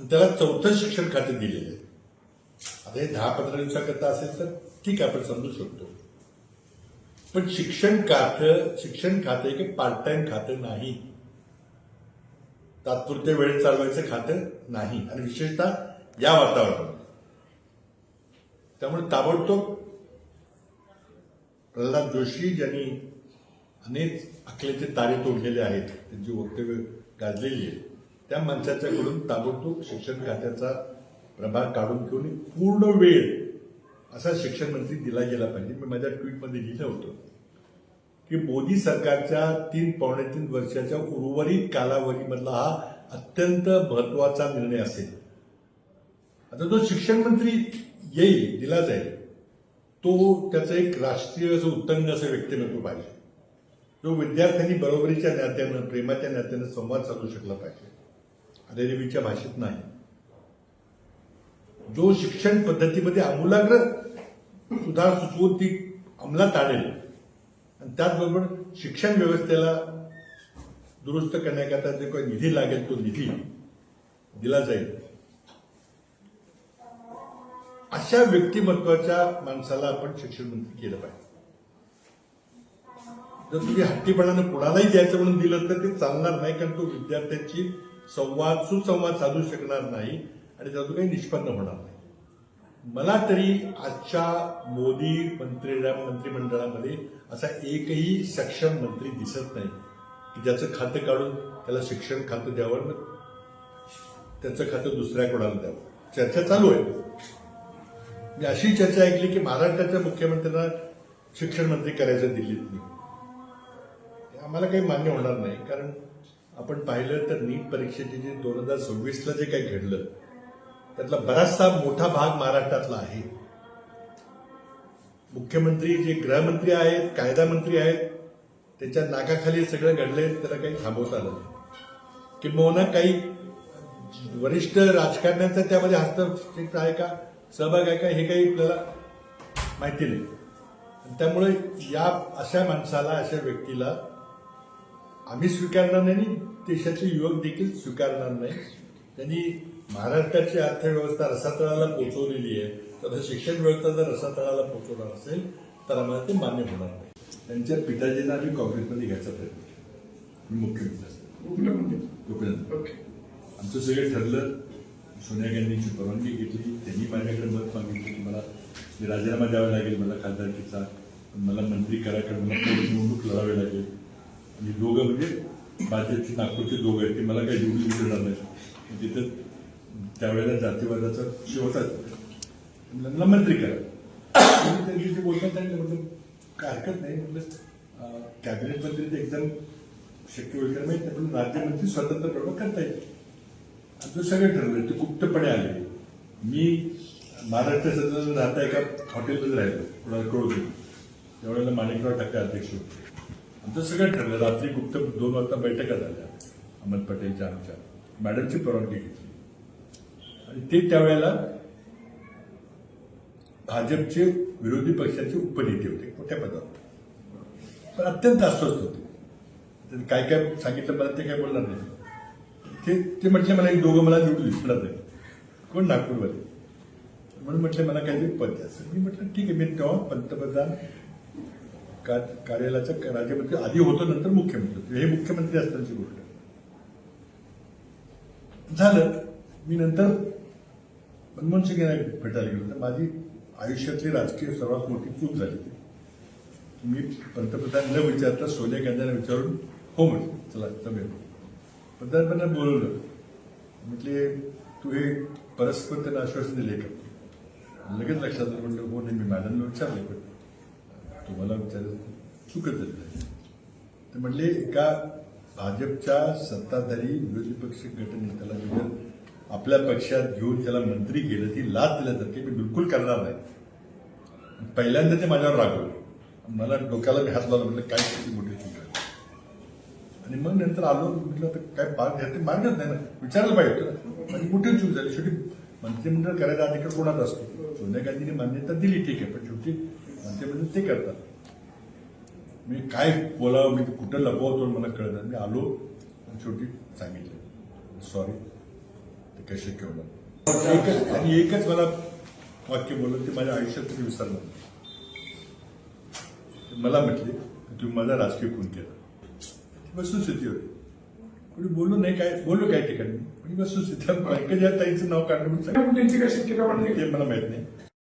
त्याला चौथं शिक्षण खाते दिलेलं आहे. आता हे 10-15 दिवसाकरता असेल तर ठीक आहे, आपण समजू शकतो. पण शिक्षण खातं एक पार्ट टाइम खातं नाही, तात्पुरते वेळ चालवायचं खातं नाही, आणि विशेषतः या वातावरणात. त्यामुळे ताबडतोब प्रल्हाद जोशी ज्यांनी अनेक अकलेचे तारे तोडलेले आहेत, त्यांची वक्तव्य गाजलेली आहेत, त्या माणसाच्याकडून ताबडतोब शिक्षण खात्याचा प्रभाग काढून घेऊन पूर्ण वेळ असा शिक्षण मंत्री दिला गेला पाहिजे. मी माझ्या ट्विटमध्ये लिहिलं होतं की मोदी सरकारच्या 3-3.5 वर्षाच्या उर्वरित कालावधीमधला हा अत्यंत महत्वाचा निर्णय असेल. आता जो शिक्षण मंत्री येईल, दिला जाईल, तो त्याचं एक राष्ट्रीय असं उत्तंग असं व्यक्तिमत्व पाहिजे, जो विद्यार्थ्यांनी बरोबरीच्या नात्यानं, प्रेमाच्या नात्यानं संवाद साधू शकला पाहिजे, अरेरेवीच्या भाषेत नाही, जो शिक्षण पद्धतीमध्ये आमूलाग्र सुधार सुचवून ती अंमलात आणेल, आणि त्याचबरोबर शिक्षण व्यवस्थेला दुरुस्त करण्याकरता जे काही निधी लागेल तो निधी दिला जाईल. अशा व्यक्तिमत्वाच्या माणसाला आपण शिक्षण मंत्री केलं पाहिजे. जर तुम्ही हट्टीपणानं कुणालाही द्यायचं म्हणून दिलं तर ते चालणार नाही, कारण तो विद्यार्थ्यांची सुसंवाद साधू शकणार नाही आणि त्यातून काही निष्पन्न होणार नाही. मला तरी आजच्या मोदी मंत्रिमंडळामध्ये असा एकही सक्षम मंत्री दिसत नाही की ज्याचं खातं काढून त्याला शिक्षण खातं द्यावं, मग त्याचं खातं दुसऱ्या कोणाला द्यावं. चर्चा चालू आहे. मी अशी चर्चा ऐकली की महाराष्ट्राच्या मुख्यमंत्र्यांना शिक्षण मंत्री करायचं दिल्लीत. आम्हाला काही मान्य होणार नाही, कारण आपण पाहिलं तर नीट परीक्षेचे जे 2026ला जे काही घडलं त्यातला बराचसा मोठा भाग महाराष्ट्रातला आहे. मुख्यमंत्री जे गृहमंत्री आहेत, कायदा मंत्री आहेत, त्याच्या नाकाखाली सगळं घडलंय, त्याला काही थांबवता आलं नाही. किंबहुना काही वरिष्ठ राजकारण्यांचा त्यामध्ये हस्तक्षेप आहे का, सहभाग आहे का, हे काही आपल्याला माहिती नाही. त्यामुळे या अशा माणसाला, अशा व्यक्तीला आम्ही स्वीकारणार नाही, देशाचे युवक देखील स्वीकारणार नाही. त्यांनी महाराष्ट्राची अर्थव्यवस्था रसातळाला पोहोचवलेली आहे, तर शिक्षण व्यवस्था जर रसातळाला पोहोचवणार असेल तर आम्हाला ते मान्य होणार नाही. त्यांच्या पिताजींना आम्ही काँग्रेसमध्ये घ्यायचा प्रयत्न केला. मी मुख्यमंत्री तोपर्यंत आमचं सगळं ठरलं. सोनिया गांधींची परवानगी घेतली, त्यांनी माझ्याकडे मत मागितलं की मला राजीनामा द्यावा लागेल मला खासदारकीचा, मला मंत्री करा, कारण मला निवडणूक लढावी लागेल. आणि दोघं म्हणजे भाजपची नागपूरचे दोघं आहेत, ते मला काही निवडून विचारणार नाही. तिथं त्यावेळेला जातीवादाचा विषय होता, मला मंत्री करा. त्या दिवशी बोलताना त्यांनी म्हटलं काय हरकत नाही, म्हटलं कॅबिनेट मंत्री ते एकदम शक्य होईल कारण माहिती नाही, पण राज्यमंत्री स्वतंत्र प्रभाग करता येईल. आमचं सगळं ठरलं, ते गुप्तपणे आले. मी महाराष्ट्र सरकारला राहता एका हॉटेलमध्ये राहिलो, कोणाला कळवतो, त्यावेळेला माणिकराव ठाकरे अध्यक्ष होते. आमचं सगळं ठरलं. रात्री गुप्त 2 वाजता बैठका झाल्या अहमद पटेलच्या, आमच्या मॅडमची परवानगी घेतली, आणि ते त्यावेळेला भाजपचे विरोधी पक्षाचे उपनेते होते, मोठ्या पदावर, पण अत्यंत अस्वस्थ होते. काय काय सांगितलं मला ते काय बोलणार नाही. ते म्हटले मला एक दोघं मला निवडून दिसणार नाही, कोण नागपूरमध्ये, म्हणून म्हटलं मला काहीतरी पद द्या. मी म्हटलं ठीक आहे. मी तेव्हा पंतप्रधान कार्यालयाचा राज्यमंत्री आधी होतो, नंतर मुख्यमंत्री. हे मुख्यमंत्री असतानाची गोष्ट झालं. मी नंतर मनमोहन सिंग यांना भेटायला गेलो, तर माझी आयुष्यातली राजकीय सर्वात मोठी चूक झाली. मी पंतप्रधान न विचारता सोनिया गांधींना विचारून हो म्हटलं, चला जमेल. पंतप्रधानांना बोलवलं, म्हटले तू हे परस्पर त्यांना आश्वासन दिले का? लगेच लक्षात आलं. म्हटलं हो नाही, मी मॅडमला विचारले, पण तुम्हाला विचारलं चुकत झाली. ते म्हटले एका भाजपच्या सत्ताधारी विरोधी पक्ष गटनेत्याला जर आपल्या पक्षात घेऊन त्याला मंत्री केलं, ती लाच दिल्यासारखी मी बिलकुल करणार नाही. पहिल्यांदा ते माझ्यावर रागवलं, मला डोक्याला मी हात लावला, म्हटलं काय किती मोठी चूक आहे. आणि मग नंतर आलो, म्हटलं काय मार्गच नाही ना, विचारायला पाहिजे होतं. माझी मोठी चूक झाली. शेवटी मंत्रिमंडळ करायचा अधिकार कोणाचा असतो? सोनिया गांधींनी मान्यता दिली, ठीक आहे, पण शेवटी मंत्रिमंडळ ते करतात. मी काय बोलावं, मी कुठं लपवतो मला कळत. मी आलो आणि शेवटी सांगितलं सॉरी, ते काय शक्य होणार. एकच मला वाक्य बोललं ते माझ्या आयुष्यात तुम्ही विसरणार नाही. मला म्हटले की तुम्ही माझा राजकीय खून केला. वस्तुस्थिती होती. कोणी बोललो नाही, काय बोललो काही ठिकाणी, पण वस्तुस्थिती पंकजा ताईंचं नाव काढलं म्हणून त्यांची काय शक्यता वाटते ते मला माहित नाही.